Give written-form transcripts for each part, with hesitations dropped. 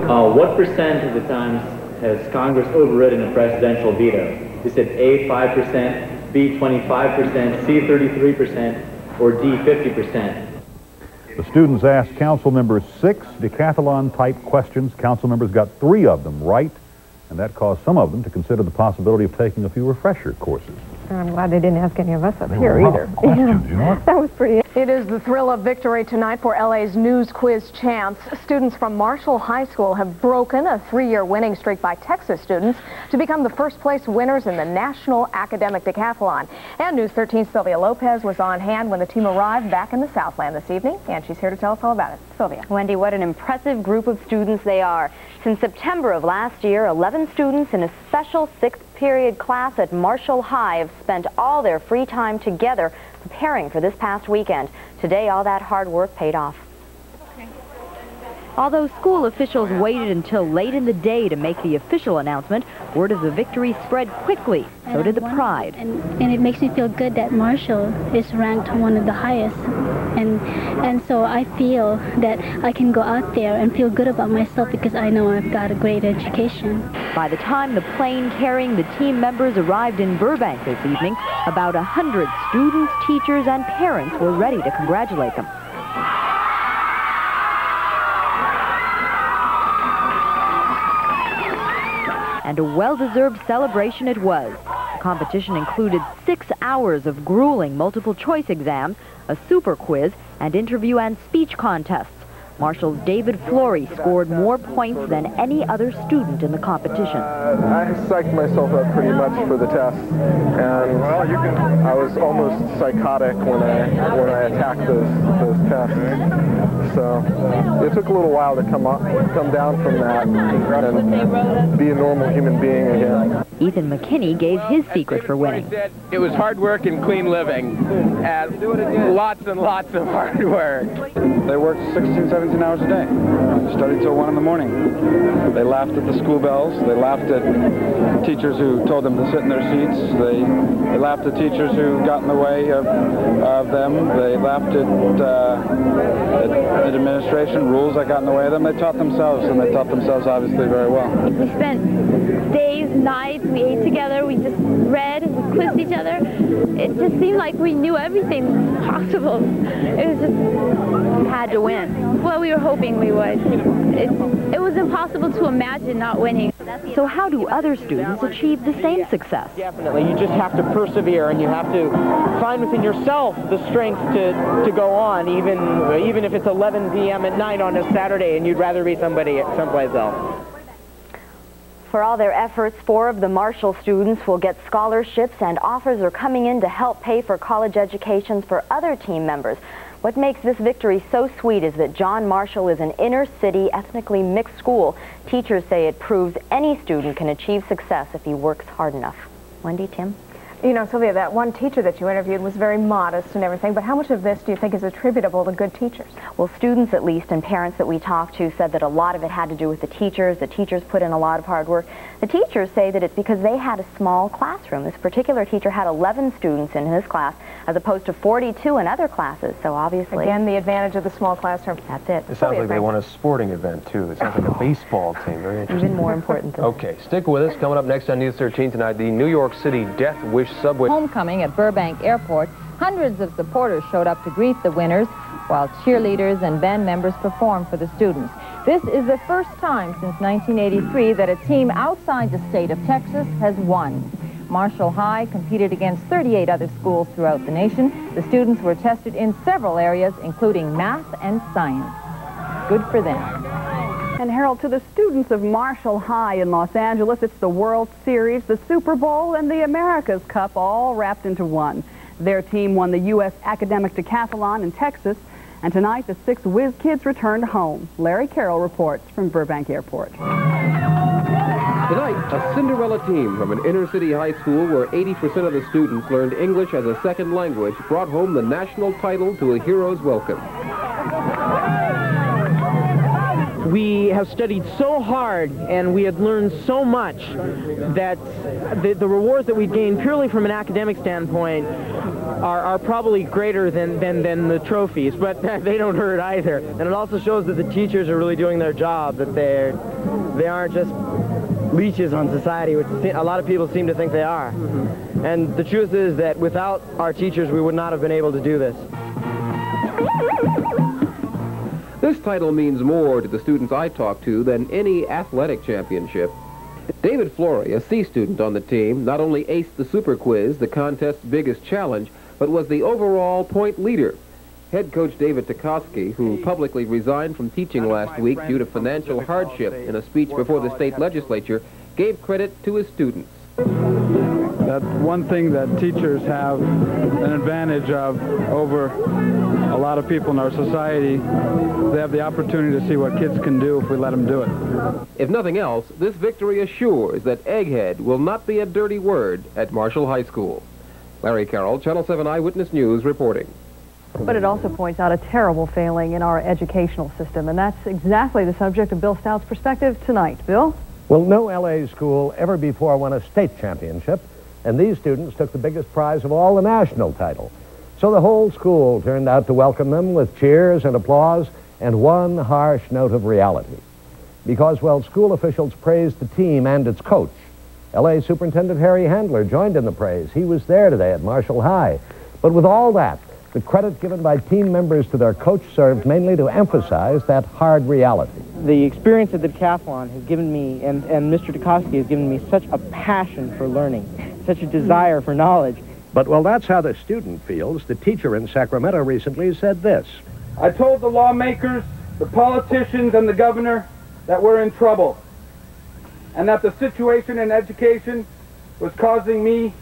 What percent of the times has Congress overridden a presidential veto? They said A, 5%, B, 25%, C, 33%, or D, 50%. The students asked council members 6 decathlon-type questions. Council members got 3 of them right, and that caused some of them to consider the possibility of taking a few refresher courses. I'm glad they didn't ask any of us up here either. Questions, you know? That was pretty. It is the thrill of victory tonight for LA's news quiz champs. Students from Marshall High School have broken a 3-year winning streak by Texas students to become the first-place winners in the National Academic Decathlon. And News 13's Sylvia Lopez was on hand when the team arrived back in the Southland this evening, and she's here to tell us all about it. Sylvia. Wendy, what an impressive group of students they are. Since September of last year, 11 students in a special 6th period class at Marshall High have spent all their free time together preparing for this past weekend. Today, all that hard work paid off. Although school officials waited until late in the day to make the official announcement, word of the victory spread quickly. So did the pride. And it makes me feel good that Marshall is ranked one of the highest. And so I feel that I can go out there and feel good about myself because I know I've got a great education. By the time the plane carrying the team members arrived in Burbank this evening, about 100 students, teachers, and parents were ready to congratulate them. And a well-deserved celebration it was. The competition included 6 hours of grueling multiple-choice exams, a super quiz, and interview and speech contests. Marshall's David Flory scored more points than any other student in the competition. I psyched myself up pretty much for the test, and I was almost psychotic when I attacked those tests. So it took a little while to come down from that and be a normal human being again. Ethan McKinney gave his secret for winning. It was hard work and clean living, and lots and lots of hard work. They worked 16, 17 hours a day. Studied till 1 in the morning. They laughed at the school bells. They laughed at teachers who told them to sit in their seats. They laughed at teachers who got in the way of them. They laughed at administration rules that got in the way of them. They taught themselves, and they taught themselves obviously very well. We spent days, nights, we ate together, we just read, we quizzed each other. It just seemed like we knew everything possible. It was just... You had to win. Well, we were hoping we would. It was impossible to imagine not winning. So how do other students achieve the same success? Definitely. You just have to persevere, and you have to find within yourself the strength to go on, even if it's 11 p.m. at night on a Saturday and you'd rather be someplace else. For all their efforts, 4 of the Marshall students will get scholarships, and offers are coming in to help pay for college educations for other team members. What makes this victory so sweet is that John Marshall is an inner-city, ethnically mixed school. Teachers say it proves any student can achieve success if he works hard enough. Wendy, Tim? You know, Sylvia, that one teacher that you interviewed was very modest and everything, but how much of this do you think is attributable to good teachers? Well, students at least and parents that we talked to said that a lot of it had to do with the teachers. The teachers put in a lot of hard work. The teachers say that it's because they had a small classroom. This particular teacher had 11 students in his class as opposed to 42 in other classes, so obviously... Again, the advantage of the small classroom. That's it. It sounds like they won a sporting event, too. It sounds like a baseball team. Very interesting. Even more important than Okay, stick with us. Coming up next on News 13 tonight, the New York City Death Wish subway... Homecoming at Burbank Airport, hundreds of supporters showed up to greet the winners, while cheerleaders and band members performed for the students. This is the first time since 1983 that a team outside the state of Texas has won. Marshall High competed against 38 other schools throughout the nation. The students were tested in several areas, including math and science. Good for them. And Harold, to the students of Marshall High in Los Angeles, it's the World Series, the Super Bowl, and the America's Cup all wrapped into one. Their team won the U.S. Academic Decathlon in Texas, and tonight the 6 whiz kids returned home. Larry Carroll reports from Burbank Airport. Tonight, a Cinderella team from an inner-city high school where 80% of the students learned English as a second language brought home the national title to a hero's welcome. We have studied so hard and we had learned so much that the rewards that we've gained purely from an academic standpoint are probably greater than the trophies, but they don't hurt either. And it also shows that the teachers are really doing their job, that they aren't just leeches on society, which a lot of people seem to think they are. And the truth is that without our teachers, we would not have been able to do this. This title means more to the students I talked to than any athletic championship. David Flory, a C student on the team, not only aced the super quiz, the contest's biggest challenge, but was the overall point leader. Head coach David Tokofsky, who publicly resigned from teaching last week due to financial hardship in a speech before the state legislature, gave credit to his students. That's one thing that teachers have an advantage of over a lot of people in our society. They have the opportunity to see what kids can do if we let them do it. If nothing else, this victory assures that egghead will not be a dirty word at Marshall High School. Larry Carroll, Channel 7 Eyewitness News, reporting. But it also points out a terrible failing in our educational system, and that's exactly the subject of Bill Stout's perspective tonight. Bill? Well, no LA school ever before won a state championship, and these students took the biggest prize of all, the national title. So the whole school turned out to welcome them with cheers and applause and one harsh note of reality. Because, well, school officials praised the team and its coach. LA Superintendent Harry Handler joined in the praise. He was there today at Marshall High. But with all that, the credit given by team members to their coach served mainly to emphasize that hard reality. The experience at the Decathlon has given me, and Mr. Tokofsky has given me such a passion for learning, such a desire for knowledge. But, well, that's how the student feels. The teacher in Sacramento recently said this. I told the lawmakers, the politicians, and the governor that we're in trouble, and that the situation in education was causing me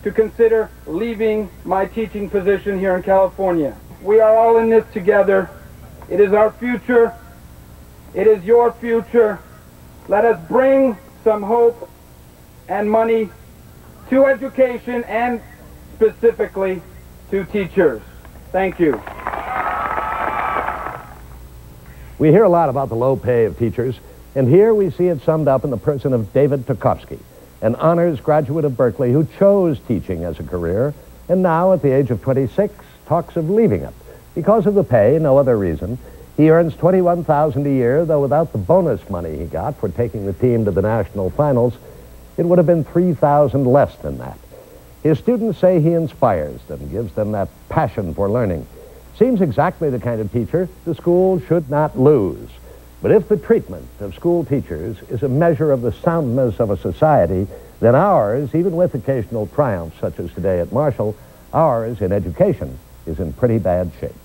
to consider leaving my teaching position here in California. We are all in this together. It is our future. It is your future. Let us bring some hope and money to education and specifically to teachers. Thank you. We hear a lot about the low pay of teachers, and here we see it summed up in the person of David Tokofsky, an honors graduate of Berkeley who chose teaching as a career, and now at the age of 26 talks of leaving it. Because of the pay, no other reason. He earns $21,000 a year, though without the bonus money he got for taking the team to the national finals, it would have been $3,000 less than that. His students say he inspires them, gives them that passion for learning. Seems exactly the kind of teacher the school should not lose. But if the treatment of school teachers is a measure of the soundness of a society, then ours, even with occasional triumphs such as today at Marshall, ours in education is in pretty bad shape.